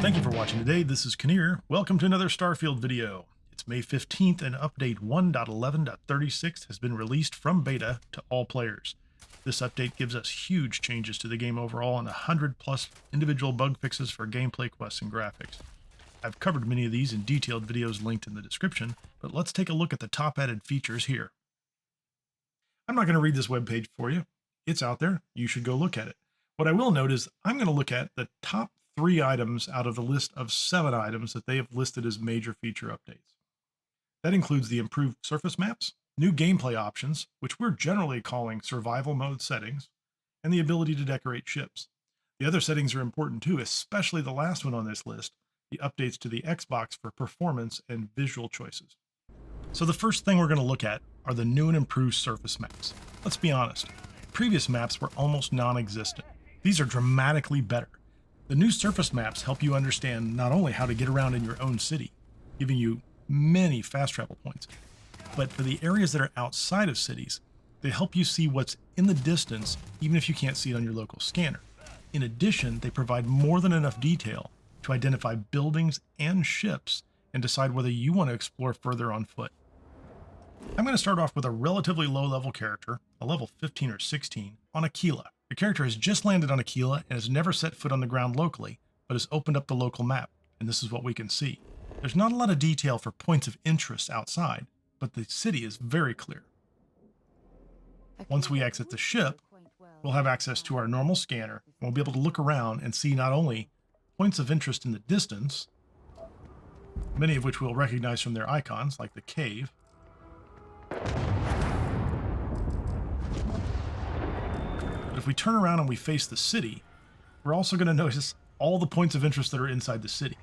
Thank you for watching today. This is Kineer. Welcome to another Starfield video. It's May 15th and update 1.11.36 has been released from beta to all players. This update gives us huge changes to the game overall and 100+ individual bug fixes for gameplay, quests, and graphics. I've covered many of these in detailed videos linked in the description, but let's take a look at the top added features here. I'm not going to read this webpage for you. It's out there. You should go look at it. What I will note is I'm going to look at the top 3 items out of the list of 7 items that they have listed as major feature updates. That includes the improved surface maps, new gameplay options, which we're generally calling survival mode settings, and the ability to decorate ships. The other settings are important too, especially the last one on this list, the updates to the Xbox for performance and visual choices. So the first thing we're going to look at are the new and improved surface maps. Let's be honest, previous maps were almost non-existent. These are dramatically better. The new surface maps help you understand not only how to get around in your own city, giving you many fast travel points, but for the areas that are outside of cities, they help you see what's in the distance even if you can't see it on your local scanner. In addition, they provide more than enough detail to identify buildings and ships and decide whether you want to explore further on foot. I'm going to start off with a relatively low-level character, a level 15 or 16, on Akila. The character has just landed on Akila and has never set foot on the ground locally, but has opened up the local map, and this is what we can see. There's not a lot of detail for points of interest outside, but the city is very clear. Once we exit the ship, we'll have access to our normal scanner, and we'll be able to look around and see not only points of interest in the distance, many of which we'll recognize from their icons, like the cave, but if we turn around and we face the city, we're also going to notice all the points of interest that are inside the city.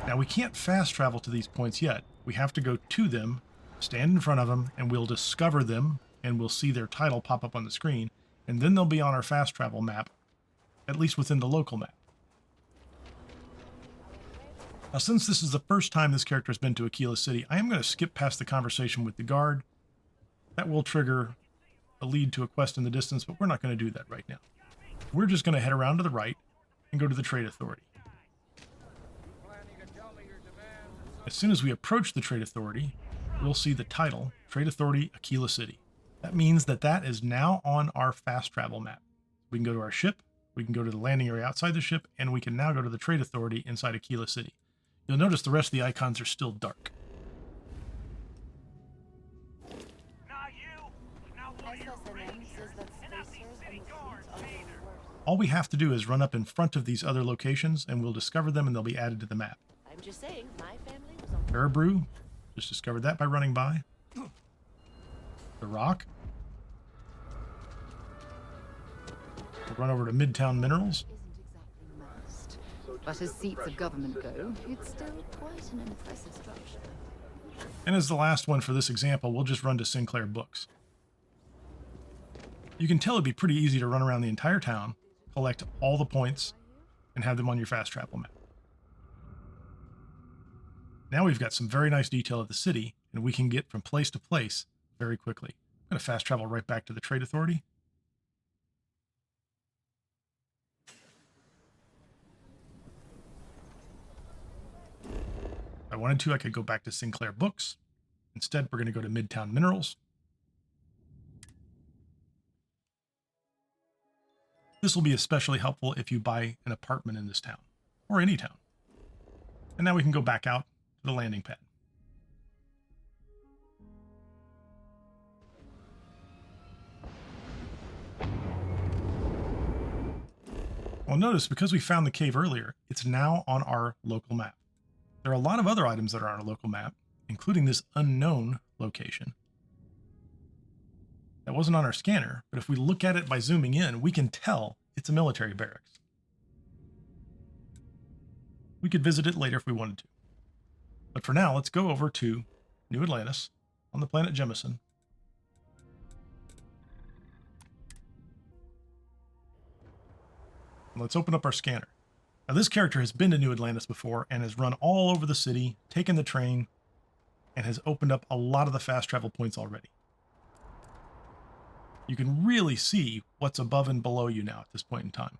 Now, we can't fast travel to these points yet. We have to go to them, stand in front of them, and we'll discover them, and we'll see their title pop up on the screen, and then they'll be on our fast travel map, at least within the local map. Now, since this is the first time this character has been to Akila City, I am going to skip past the conversation with the guard. That will trigger a lead to a quest in the distance, but we're not going to do that right now. We're just going to head around to the right and go to the Trade Authority. As soon as we approach the Trade Authority, we'll see the title, Trade Authority, Akila City. That means that that is now on our fast travel map. We can go to our ship, we can go to the landing area outside the ship, and we can now go to the Trade Authority inside Akila City. You'll notice the rest of the icons are still dark. All we have to do is run up in front of these other locations and we'll discover them and they'll be added to the map. I'm just saying, my family was on Barabrew, just discovered that by running by. The Rock. We'll run over to Midtown Minerals. isn't exactly must. But as seats of government go, it's still quite an impressive structure. And as the last one for this example, we'll just run to Sinclair Books. You can tell it'd be pretty easy to run around the entire town, collect all the points, and have them on your fast travel map. Now we've got some very nice detail of the city, and we can get from place to place very quickly. I'm going to fast travel right back to the Trade Authority. If I wanted to, I could go back to Sinclair Books. Instead, we're going to go to Midtown Minerals. This will be especially helpful if you buy an apartment in this town, or any town. And now we can go back out to the landing pad. Well, notice, because we found the cave earlier, it's now on our local map. There are a lot of other items that are on our local map, including this unknown location. That wasn't on our scanner, but if we look at it by zooming in, we can tell it's a military barracks. We could visit it later if we wanted to. But for now, let's go over to New Atlantis on the planet Jemison. Let's open up our scanner. Now, this character has been to New Atlantis before and has run all over the city, taken the train, and has opened up a lot of the fast travel points already. You can really see what's above and below you now at this point in time.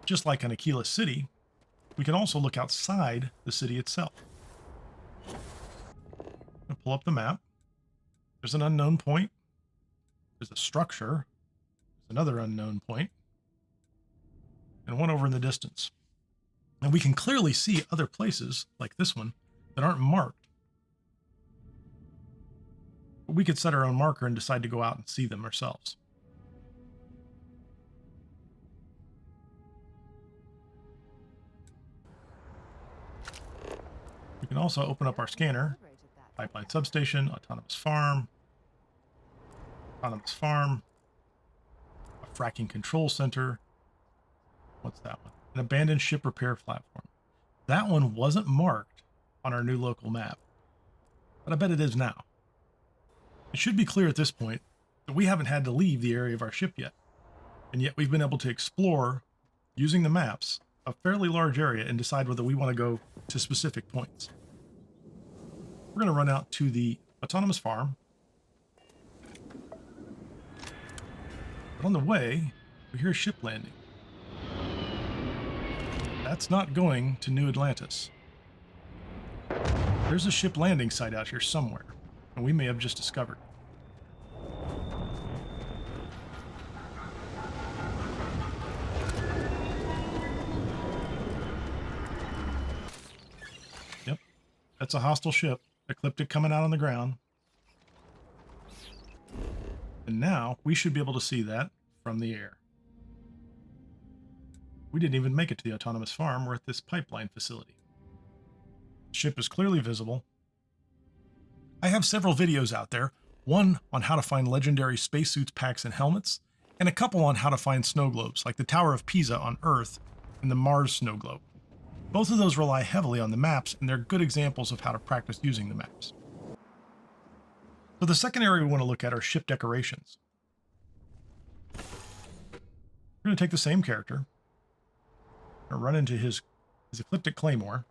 Just like on Akila City, we can also look outside the city itself. I'll pull up the map. There's an unknown point. There's a structure. There's another unknown point. And one over in the distance. And we can clearly see other places, like this one, that aren't marked. But we could set our own marker and decide to go out and see them ourselves. We can also open up our scanner. Pipeline substation, autonomous farm, a fracking control center. What's that one? An abandoned ship repair platform. That one wasn't marked on our new local map, but I bet it is now. It should be clear at this point that we haven't had to leave the area of our ship yet, and yet we've been able to explore, using the maps, a fairly large area and decide whether we want to go to specific points. We're going to run out to the autonomous farm. But on the way, we hear a ship landing. That's not going to New Atlantis. There's a ship landing site out here somewhere, and we may have just discovered it. Yep, that's a hostile ship. Ecliptic coming out on the ground. And now we should be able to see that from the air. We didn't even make it to the autonomous farm. We're at this pipeline facility. The ship is clearly visible. I have several videos out there. One on how to find legendary spacesuits, packs, and helmets, and a couple on how to find snow globes, like the Tower of Pisa on Earth and the Mars snow globe. Both of those rely heavily on the maps, and they're good examples of how to practice using the maps. So the second area we want to look at are ship decorations. We're going to take the same character and run into his Ecliptic Claymore.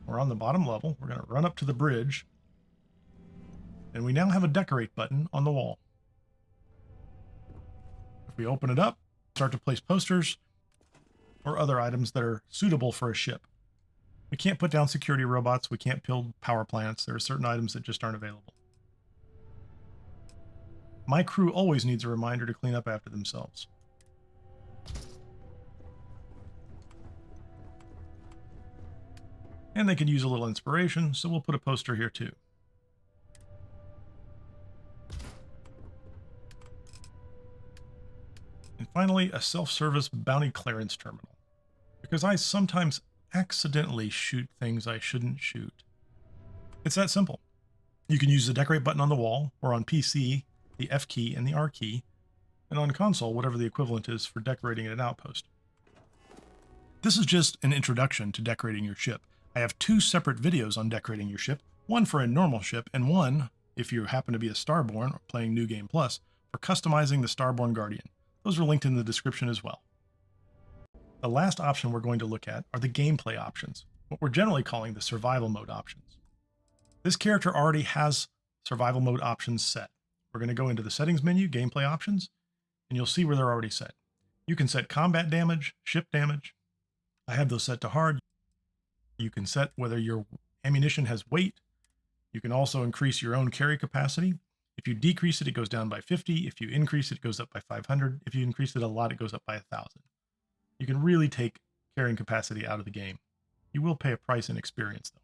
We're on the bottom level. We're going to run up to the bridge. And we now have a decorate button on the wall. If we open it up, start to place posters or other items that are suitable for a ship. We can't put down security robots. We can't build power plants. There are certain items that just aren't available. My crew always needs a reminder to clean up after themselves. And they could use a little inspiration, so we'll put a poster here too. And finally, a self-service bounty clearance terminal, because I sometimes accidentally shoot things I shouldn't shoot. It's that simple. You can use the decorate button on the wall, or on PC, the F key and the R key, and on console, whatever the equivalent is for decorating an outpost. This is just an introduction to decorating your ship. I have 2 separate videos on decorating your ship, one for a normal ship, and one, if you happen to be a Starborn or playing New Game Plus, for customizing the Starborn Guardian. Those are linked in the description as well. The last option we're going to look at are the gameplay options, what we're generally calling the survival mode options. This character already has survival mode options set. We're going to go into the settings menu, gameplay options, and you'll see where they're already set. You can set combat damage, ship damage. I have those set to hard. You can set whether your ammunition has weight. You can also increase your own carry capacity. If you decrease it, it goes down by 50. If you increase it, it goes up by 500. If you increase it a lot, it goes up by 1,000. You can really take carrying capacity out of the game. You will pay a price in experience, though.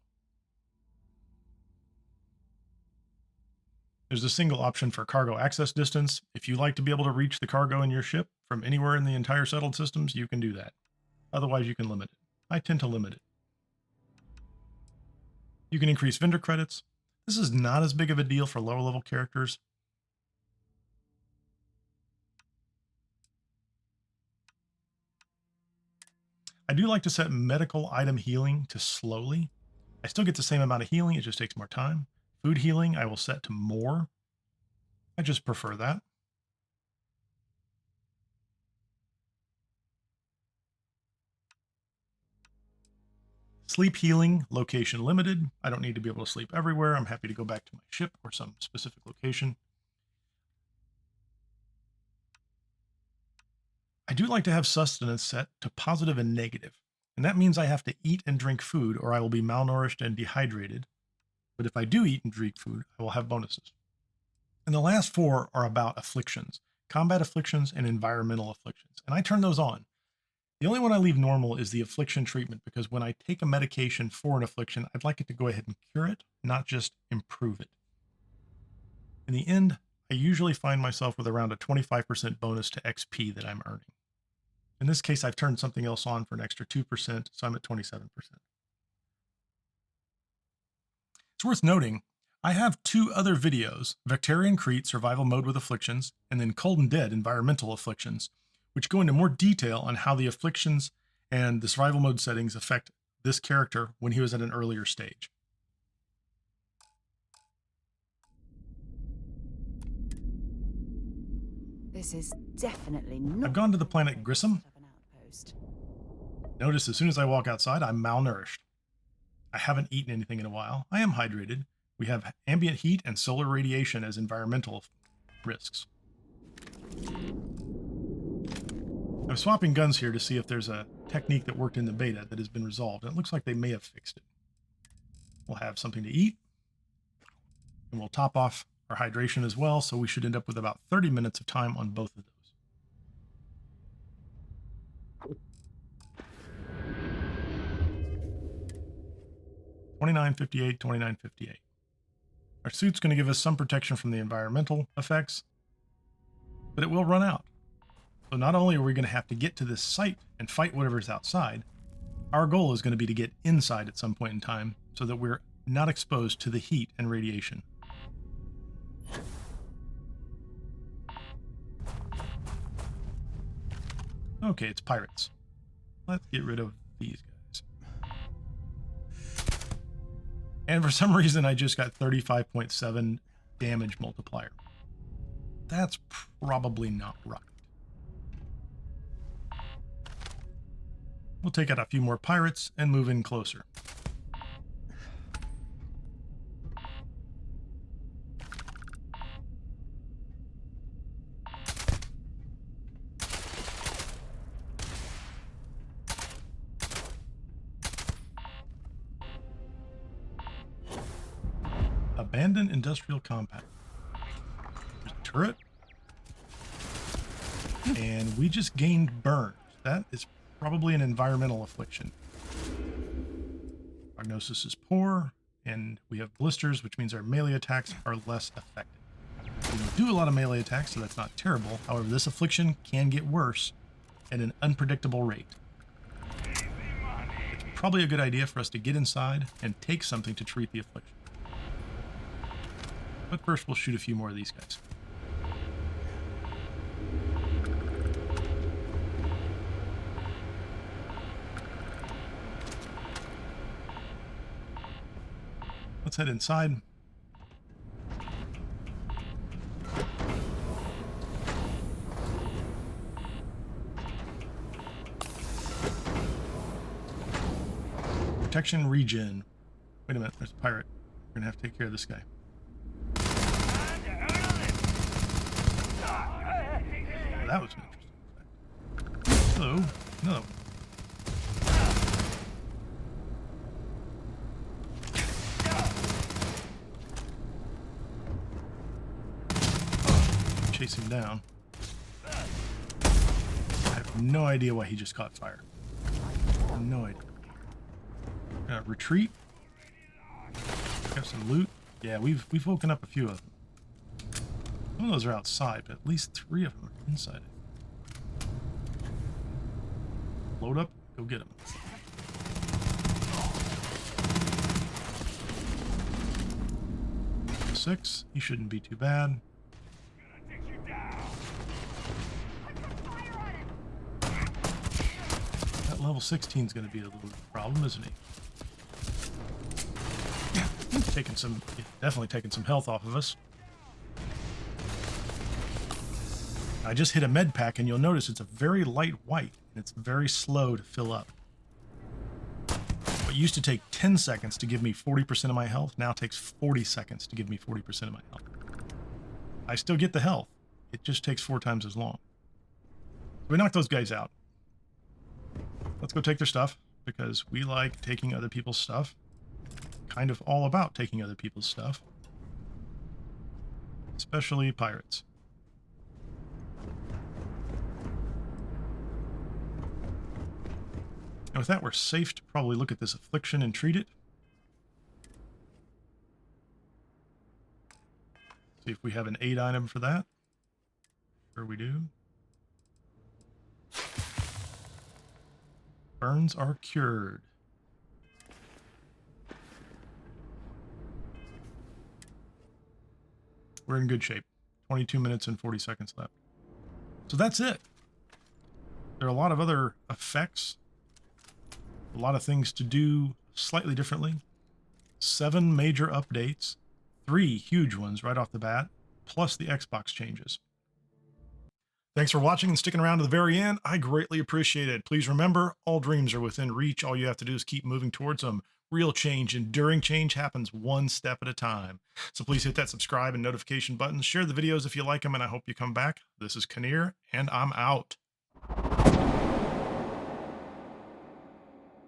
There's a single option for cargo access distance. If you like to be able to reach the cargo in your ship from anywhere in the entire settled systems, you can do that. Otherwise, you can limit it. I tend to limit it. You can increase vendor credits. This is not as big of a deal for lower level characters. I do like to set medical item healing to slowly. I still get the same amount of healing, it just takes more time. Food healing I will set to more. I just prefer that. Sleep healing, location limited. I don't need to be able to sleep everywhere. I'm happy to go back to my ship or some specific location. I do like to have sustenance set to positive and negative, and that means I have to eat and drink food or I will be malnourished and dehydrated. But if I do eat and drink food, I will have bonuses. And the last 4 are about afflictions, combat afflictions and environmental afflictions, and I turn those on. The only one I leave normal is the affliction treatment, because when I take a medication for an affliction, I'd like it to go ahead and cure it, not just improve it. In the end, I usually find myself with around a 25% bonus to XP that I'm earning. In this case, I've turned something else on for an extra 2%, so I'm at 27%. It's worth noting, I have 2 other videos, Vectarian Crete Survival Mode with Afflictions, and then Cold and Dead Environmental Afflictions, which go into more detail on how the afflictions and the survival mode settings affect this character when he was at an earlier stage. This is definitely not. I've gone to the planet Grissom. Notice as soon as I walk outside, I'm malnourished. I haven't eaten anything in a while. I am hydrated. We have ambient heat and solar radiation as environmental risks. I'm swapping guns here to see if there's a technique that worked in the beta that has been resolved. And it looks like they may have fixed it. We'll have something to eat. And we'll top off our hydration as well, so we should end up with about 30 minutes of time on both of those. $29.58, $29.58. Our suit's going to give us some protection from the environmental effects, but it will run out. So not only are we going to have to get to this site and fight whatever's outside, our goal is going to be to get inside at some point in time so that we're not exposed to the heat and radiation. Okay, it's pirates. Let's get rid of these guys. And for some reason, I just got 35.7 damage multiplier. That's probably not right. We'll take out a few more pirates and move in closer. Abandoned industrial compound. There's a turret. And we just gained burns. That is probably an environmental affliction. Prognosis is poor, and we have blisters, which means our melee attacks are less effective. We don't do a lot of melee attacks, so that's not terrible. However, this affliction can get worse at an unpredictable rate. It's probably a good idea for us to get inside and take something to treat the affliction. But first, we'll shoot a few more of these guys. Let's head inside. Protection regen. Wait a minute, there's a pirate. We're gonna have to take care of this guy. Oh, that was an interesting effect. Hello. No. Chase him down. I have no idea why he just caught fire. No idea. Retreat. Got some loot. Yeah, we've woken up a few of them. Some of those are outside, but at least 3 of them are inside. Load up, go get them. Six. He shouldn't be too bad. That level 16 is going to be a little problem, isn't he? Definitely taking some health off of us. I just hit a med pack, and you'll notice it's a very light white, and it's very slow to fill up. But used to take 10 seconds to give me 40% of my health. Now it takes 40 seconds to give me 40% of my health. I still get the health. It just takes 4 times as long. So we knocked those guys out. Let's go take their stuff, because we like taking other people's stuff. Kind of all about taking other people's stuff. Especially pirates. And with that, we're safe to probably look at this affliction and treat it. See if we have an aid item for that. Sure we do. Burns are cured. We're in good shape. 22 minutes and 40 seconds left. So that's it. There are a lot of other effects. A lot of things to do slightly differently. 7 major updates. 3 huge ones right off the bat. Plus the Xbox changes. Thanks for watching and sticking around to the very end. I greatly appreciate it. Please remember, all dreams are within reach. All you have to do is keep moving towards them. Real change, enduring change happens one step at a time. So please hit that subscribe and notification buttons. Share the videos if you like them, and I hope you come back. This is Kineer, and I'm out.